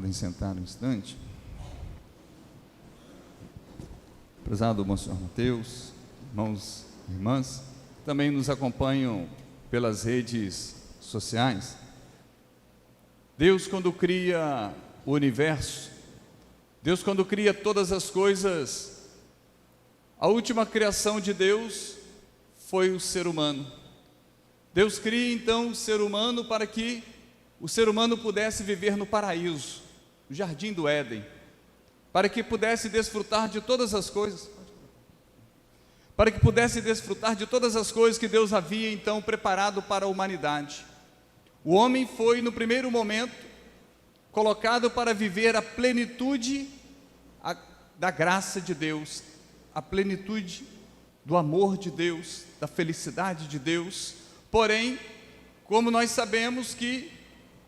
Podem sentar um instante. Prezado Monsenhor Mateus, irmãos e irmãs, também nos acompanham pelas redes sociais. Deus, quando cria o universo, Deus, quando cria todas as coisas, a última criação de Deus foi o ser humano. Deus cria então o ser humano para que o ser humano pudesse viver no paraíso, no jardim do Éden, para que pudesse desfrutar de todas as coisas, que Deus havia então preparado para a humanidade. O homem foi, no primeiro momento, colocado para viver a plenitude da graça de Deus, a plenitude do amor de Deus, da felicidade de Deus. Porém, como nós sabemos que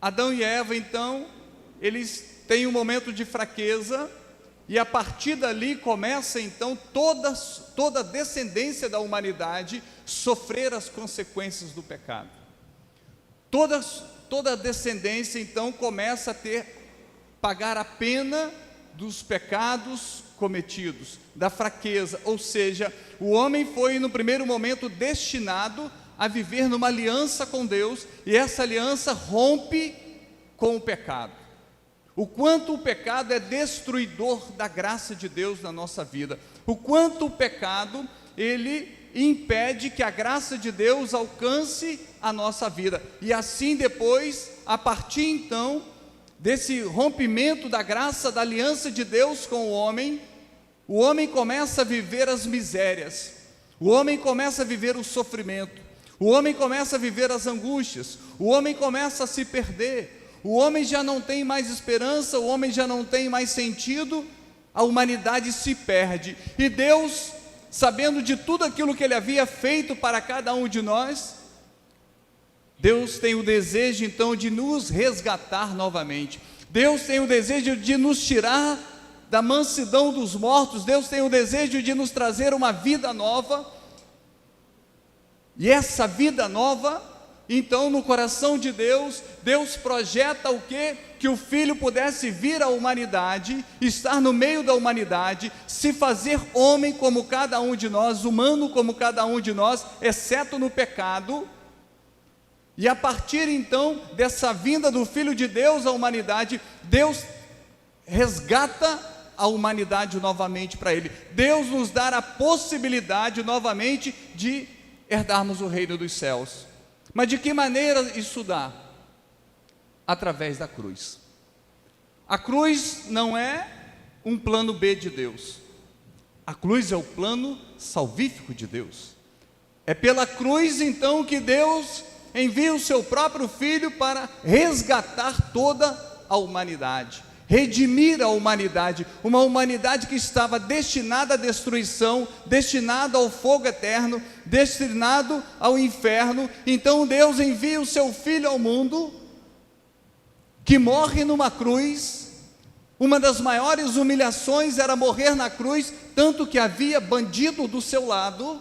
Adão e Eva, então, eles têm um momento de fraqueza, e a partir dali começa então toda a descendência da humanidade sofrer as consequências do pecado. Toda a descendência então começa a pagar a pena dos pecados cometidos, da fraqueza, ou seja, o homem foi no primeiro momento destinado a viver numa aliança com Deus, e essa aliança rompe com o pecado. O quanto o pecado é destruidor da graça de Deus na nossa vida, o quanto o pecado, ele impede que a graça de Deus alcance a nossa vida, e assim depois, a partir então, desse rompimento da graça, da aliança de Deus com o homem começa a viver as misérias, o homem começa a viver o sofrimento, o homem começa a viver as angústias, o homem começa a se perder, o homem já não tem mais esperança, o homem já não tem mais sentido, a humanidade se perde, e Deus, sabendo de tudo aquilo que Ele havia feito para cada um de nós, Deus tem o desejo então de nos resgatar novamente, Deus tem o desejo de nos tirar da mansidão dos mortos, Deus tem o desejo de nos trazer uma vida nova, e essa vida nova, então no coração de Deus, Deus projeta o quê? Que o Filho pudesse vir à humanidade, estar no meio da humanidade, se fazer homem como cada um de nós, humano como cada um de nós, exceto no pecado, e a partir então dessa vinda do Filho de Deus à humanidade, Deus resgata a humanidade novamente para Ele, Deus nos dá a possibilidade novamente de herdarmos o reino dos céus. Mas de que maneira isso dá? Através da cruz. A cruz não é um plano B de Deus, a cruz é o plano salvífico de Deus. É pela cruz então que Deus envia o seu próprio Filho para resgatar toda a humanidade, redimir a humanidade, uma humanidade que estava destinada à destruição, destinada ao fogo eterno, destinado ao inferno. Então Deus envia o seu Filho ao mundo, que morre numa cruz. Uma das maiores humilhações era morrer na cruz, tanto que havia bandido do seu lado.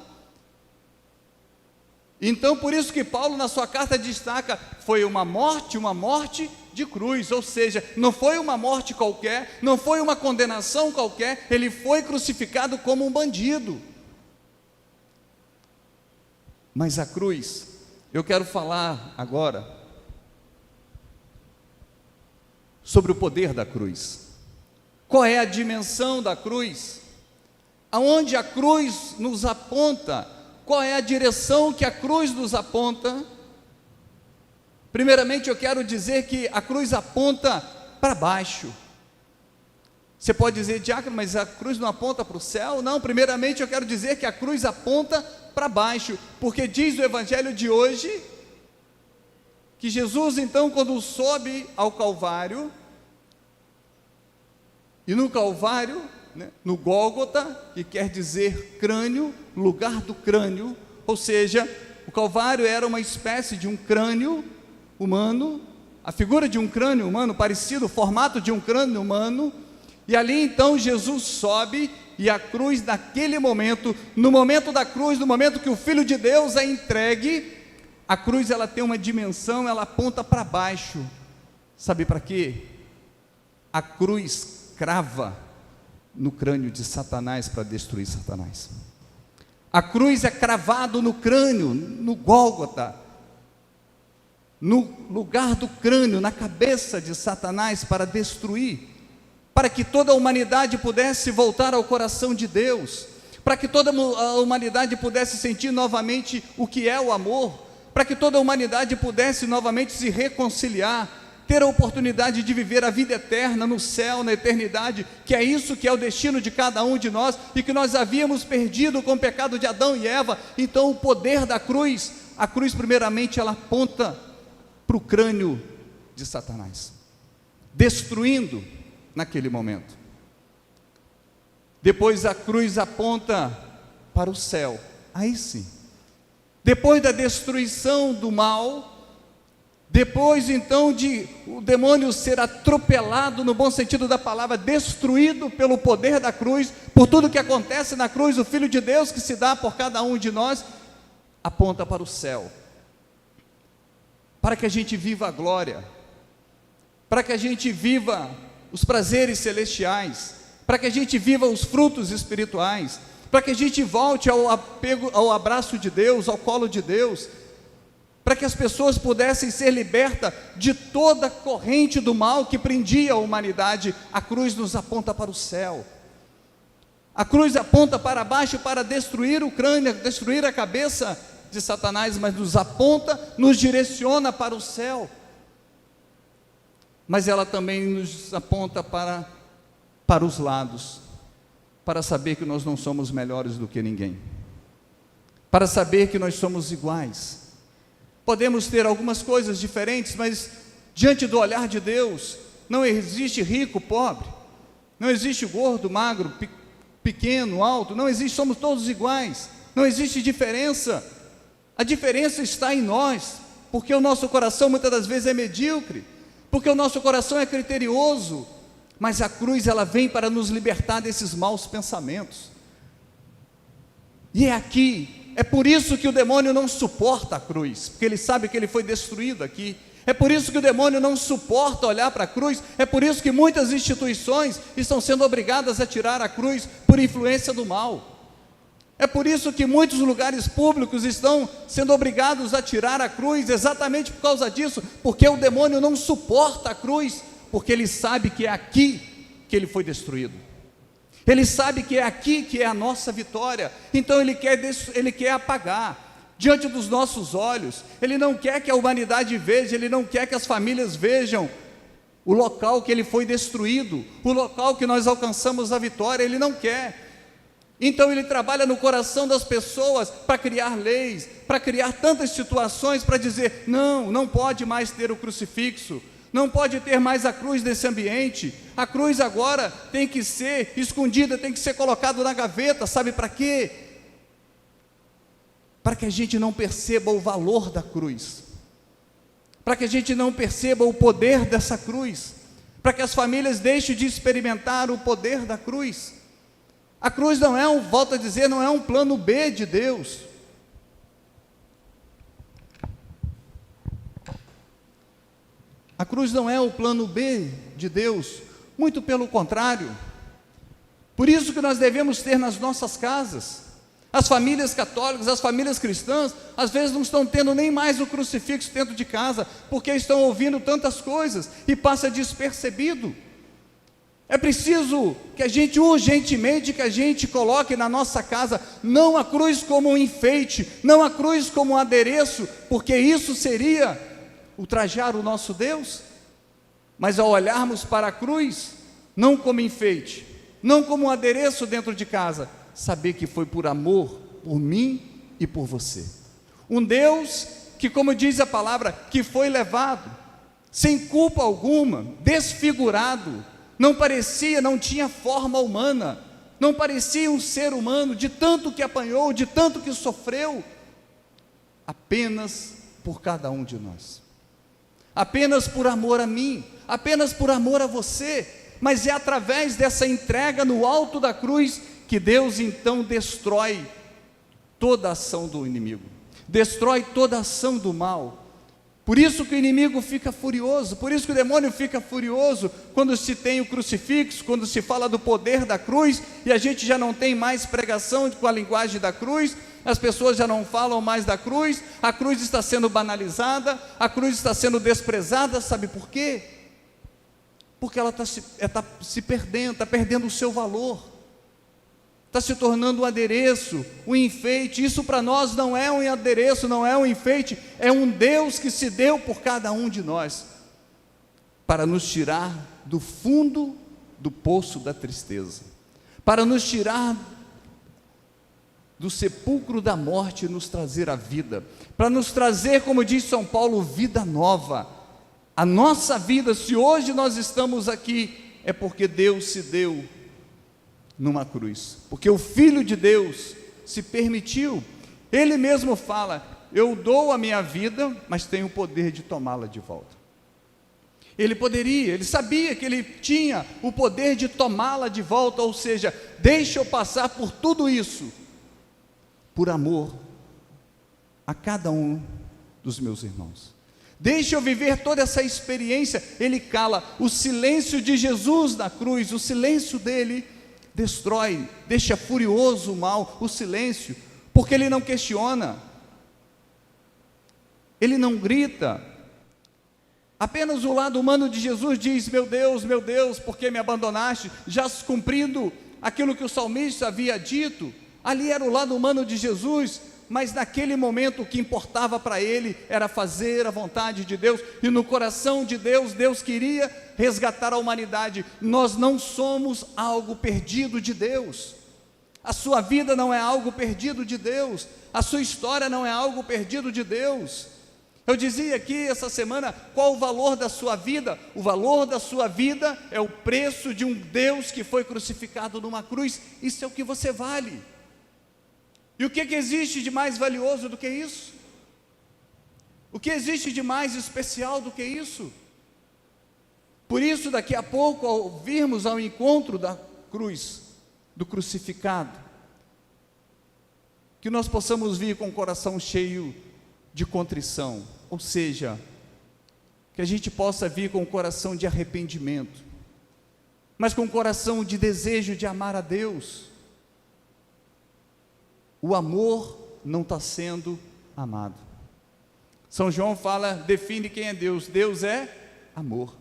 Então por isso que Paulo na sua carta destaca, foi uma morte de cruz, ou seja, não foi uma morte qualquer, não foi uma condenação qualquer, ele foi crucificado como um bandido. Mas a cruz, eu quero falar agora sobre o poder da cruz. Qual é a dimensão da cruz? Aonde a cruz nos aponta? Qual é a direção que a cruz nos aponta? Primeiramente eu quero dizer que a cruz aponta para baixo. Você pode dizer, diácono, mas a cruz não aponta para o céu? Não, primeiramente eu quero dizer que a cruz aponta para baixo, porque diz o evangelho de hoje, que Jesus então quando sobe ao Calvário, e no Calvário, no Gólgota, que quer dizer crânio, lugar do crânio, ou seja, o Calvário era uma espécie de um crânio humano, a figura de um crânio humano, parecido, o formato de um crânio humano, e ali então Jesus sobe, e a cruz naquele momento, no momento da cruz, no momento que o Filho de Deus é entregue, a cruz ela tem uma dimensão, ela aponta para baixo, sabe para quê? a cruz crava no crânio de Satanás para destruir Satanás. A cruz é cravado no crânio, no Gólgota, no lugar do crânio, na cabeça de Satanás, para destruir, para que toda a humanidade pudesse voltar ao coração de Deus, para que toda a humanidade pudesse sentir novamente o que é o amor, para que toda a humanidade pudesse novamente se reconciliar, ter a oportunidade de viver a vida eterna no céu, na eternidade, que é isso que é o destino de cada um de nós, e que nós havíamos perdido com o pecado de Adão e Eva. Então o poder da cruz, a cruz primeiramente ela aponta para o crânio de Satanás, destruindo naquele momento. Depois a cruz aponta para o céu, aí sim, depois da destruição do mal, depois então de o demônio ser atropelado, no bom sentido da palavra, destruído pelo poder da cruz, por tudo que acontece na cruz, o Filho de Deus que se dá por cada um de nós, aponta para o céu, para que a gente viva a glória, para que a gente viva os prazeres celestiais, para que a gente viva os frutos espirituais, para que a gente volte ao apego, ao abraço de Deus, ao colo de Deus, para que as pessoas pudessem ser libertas de toda a corrente do mal que prendia a humanidade. A cruz nos aponta para o céu, a cruz aponta para baixo para destruir o crânio, destruir a cabeça de Satanás, mas nos aponta, nos direciona para o céu, mas ela também nos aponta para os lados, para saber que nós não somos melhores do que ninguém, para saber que nós somos iguais. Podemos ter algumas coisas diferentes, mas diante do olhar de Deus, não existe rico, pobre, não existe gordo, magro, pequeno, alto, não existe, somos todos iguais, não existe diferença. A diferença está em nós, porque o nosso coração muitas das vezes é medíocre, porque o nosso coração é criterioso, mas a cruz ela vem para nos libertar desses maus pensamentos. E é aqui, é por isso que o demônio não suporta a cruz, porque ele sabe que ele foi destruído aqui. É por isso que o demônio não suporta olhar para a cruz. É por isso que muitas instituições estão sendo obrigadas a tirar a cruz por influência do mal. É por isso que muitos lugares públicos estão sendo obrigados a tirar a cruz, exatamente por causa disso, porque o demônio não suporta a cruz, porque ele sabe que é aqui que ele foi destruído. Ele sabe que é aqui que é a nossa vitória. Então ele quer apagar diante dos nossos olhos. Ele não quer que a humanidade veja, ele não quer que as famílias vejam o local que ele foi destruído, o local que nós alcançamos a vitória. Ele não quer. Então ele trabalha no coração das pessoas para criar leis, para criar tantas situações, para dizer, não pode mais ter o crucifixo, não pode ter mais a cruz nesse ambiente, a cruz agora tem que ser escondida, tem que ser colocada na gaveta. Sabe para quê? Para que a gente não perceba o valor da cruz, para que a gente não perceba o poder dessa cruz, para que as famílias deixem de experimentar o poder da cruz. A cruz não é volto a dizer, não é um plano B de Deus. A cruz não é o plano B de Deus, muito pelo contrário. Por isso que nós devemos ter nas nossas casas. As famílias católicas, as famílias cristãs, às vezes não estão tendo nem mais o crucifixo dentro de casa, porque estão ouvindo tantas coisas e passa despercebido. É preciso que a gente urgentemente, que a gente coloque na nossa casa, não a cruz como um enfeite, não a cruz como um adereço, porque isso seria ultrajar o nosso Deus, mas ao olharmos para a cruz, não como enfeite, não como um adereço dentro de casa, saber que foi por amor, por mim e por você. Um Deus que, como diz a palavra, que foi levado, sem culpa alguma, desfigurado, não parecia, não tinha forma humana, não parecia um ser humano, de tanto que apanhou, de tanto que sofreu, apenas por cada um de nós. Apenas por amor a mim, apenas por amor a você, mas é através dessa entrega no alto da cruz que Deus então destrói toda a ação do inimigo, destrói toda a ação do mal. Por isso que o inimigo fica furioso, por isso que o demônio fica furioso, quando se tem o crucifixo, quando se fala do poder da cruz, e a gente já não tem mais pregação com a linguagem da cruz, as pessoas já não falam mais da cruz, a cruz está sendo banalizada, a cruz está sendo desprezada, sabe por quê? Porque ela está se perdendo, está perdendo o seu valor, está se tornando um adereço, um enfeite. Isso para nós não é um adereço, não é um enfeite, é um Deus que se deu por cada um de nós, para nos tirar do fundo do poço da tristeza, para nos tirar do sepulcro da morte e nos trazer a vida, para nos trazer, como diz São Paulo, vida nova. A nossa vida, se hoje nós estamos aqui, é porque Deus se deu numa cruz, porque o Filho de Deus se permitiu, Ele mesmo fala: eu dou a minha vida, mas tenho o poder de tomá-la de volta. Ele poderia, ele sabia que ele tinha o poder de tomá-la de volta, ou seja, deixa eu passar por tudo isso, por amor a cada um dos meus irmãos. Deixa eu viver toda essa experiência. Ele cala o silêncio de Jesus na cruz, o silêncio dele destrói, deixa furioso o mal, o silêncio, porque ele não questiona, ele não grita. Apenas o lado humano de Jesus diz: meu Deus, por que me abandonaste? Já cumprindo aquilo que o salmista havia dito. Ali era o lado humano de Jesus, mas naquele momento o que importava para ele era fazer a vontade de Deus, e no coração de Deus, Deus queria resgatar a humanidade. Nós não somos algo perdido de Deus, a sua vida não é algo perdido de Deus, a sua história não é algo perdido de Deus. Eu dizia aqui essa semana, qual o valor da sua vida? O valor da sua vida é o preço de um Deus que foi crucificado numa cruz. Isso é o que você vale. E o que existe de mais valioso do que isso? O que existe de mais especial do que isso? Por isso, daqui a pouco, ao virmos ao encontro da cruz, do crucificado, que nós possamos vir com o coração cheio de contrição, ou seja, que a gente possa vir com o coração de arrependimento, mas com o coração de desejo de amar a Deus. O amor não está sendo amado. São João fala, define quem é Deus. Deus é amor.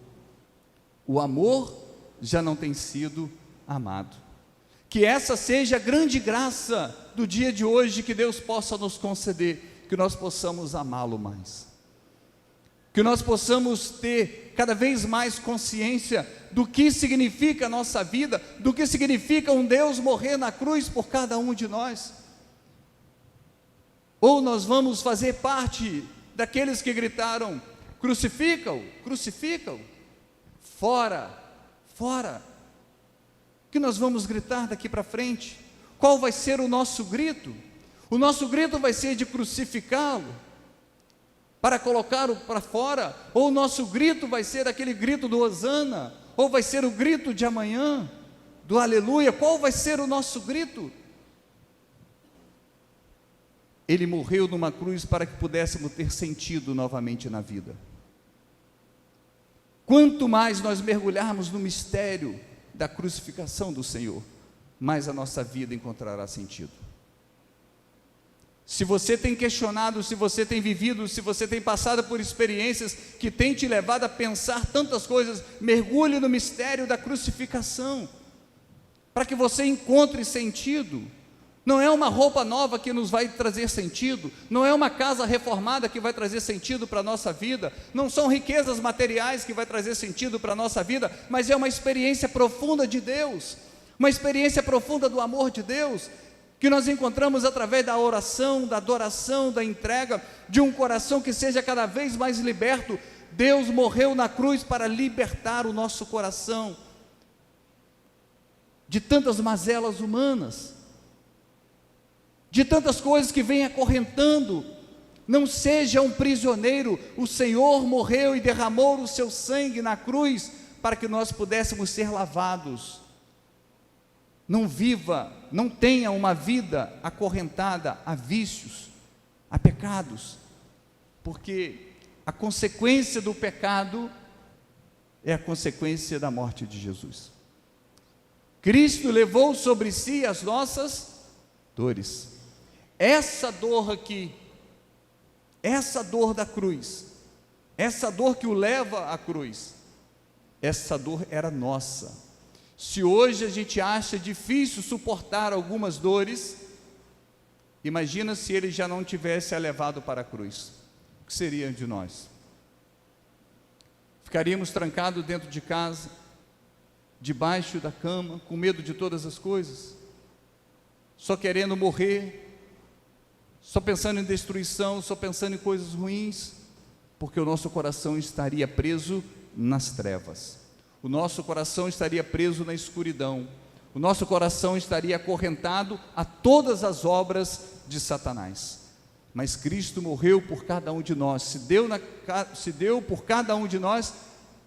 O amor já não tem sido amado. Que essa seja a grande graça do dia de hoje, que Deus possa nos conceder, que nós possamos amá-lo mais, que nós possamos ter cada vez mais consciência do que significa a nossa vida, do que significa um Deus morrer na cruz por cada um de nós. Ou nós vamos fazer parte daqueles que gritaram: crucifica-o, crucifica-o, fora, fora. Que nós vamos gritar daqui para frente? Qual vai ser o nosso grito? O nosso grito vai ser de crucificá-lo, para colocá-lo para fora? Ou o nosso grito vai ser aquele grito do Hosana? Ou vai ser o grito de amanhã, do aleluia? Qual vai ser o nosso grito? Ele morreu numa cruz para que pudéssemos ter sentido novamente na vida. Quanto mais nós mergulharmos no mistério da crucificação do Senhor, mais a nossa vida encontrará sentido. Se você tem questionado, se você tem vivido, se você tem passado por experiências que têm te levado a pensar tantas coisas, mergulhe no mistério da crucificação, para que você encontre sentido. Não é uma roupa nova que nos vai trazer sentido, não é uma casa reformada que vai trazer sentido para a nossa vida, não são riquezas materiais que vai trazer sentido para a nossa vida, mas é uma experiência profunda de Deus, uma experiência profunda do amor de Deus, que nós encontramos através da oração, da adoração, da entrega, de um coração que seja cada vez mais liberto. Deus morreu na cruz para libertar o nosso coração de tantas mazelas humanas, de tantas coisas que vêm acorrentando. Não seja um prisioneiro. O Senhor morreu e derramou o seu sangue na cruz para que nós pudéssemos ser lavados. Não viva, não tenha uma vida acorrentada a vícios, a pecados, porque A consequência do pecado é a consequência da morte de Jesus. Cristo levou sobre si as nossas dores. Essa dor aqui, essa dor da cruz, essa dor que o leva à cruz, essa dor era nossa. Se hoje a gente acha difícil suportar algumas dores, imagina se ele já não tivesse a levado para a cruz. O que seria de nós? Ficaríamos trancados dentro de casa, debaixo da cama, com medo de todas as coisas, só querendo morrer, só pensando em destruição, só pensando em coisas ruins, porque o nosso coração estaria preso nas trevas, o nosso coração estaria preso na escuridão, o nosso coração estaria acorrentado a todas as obras de Satanás. Mas Cristo morreu por cada um de nós, se deu por cada um de nós,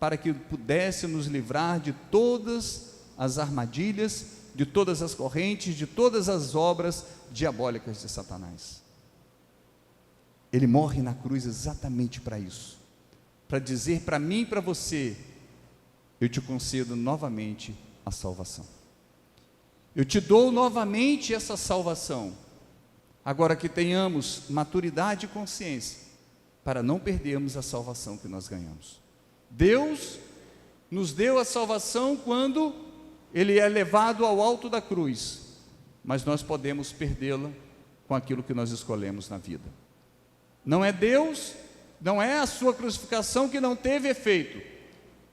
para que pudesse nos livrar de todas as armadilhas, de todas as correntes, de todas as obras diabólicas de Satanás. Ele morre na cruz exatamente para isso, para dizer para mim e para você: eu te concedo novamente a salvação, eu te dou novamente essa salvação, agora que tenhamos maturidade e consciência, para não perdermos a salvação que nós ganhamos. Deus nos deu a salvação quando Ele é levado ao alto da cruz, mas nós podemos perdê-la com aquilo que nós escolhemos na vida. Não é Deus, não é a sua crucificação que não teve efeito,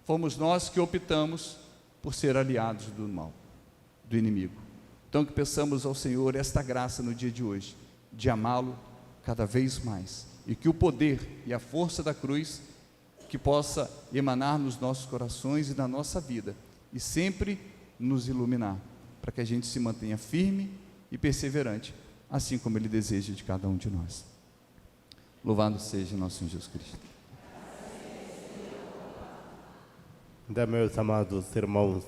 fomos nós que optamos por ser aliados do mal, do inimigo. Então que peçamos ao Senhor esta graça no dia de hoje, de amá-lo cada vez mais, e que o poder e a força da cruz que possa emanar nos nossos corações e na nossa vida, e sempre nos iluminar, para que a gente se mantenha firme e perseverante, assim como Ele deseja de cada um de nós. Louvado seja nosso Senhor Jesus Cristo. Meus amados irmãos,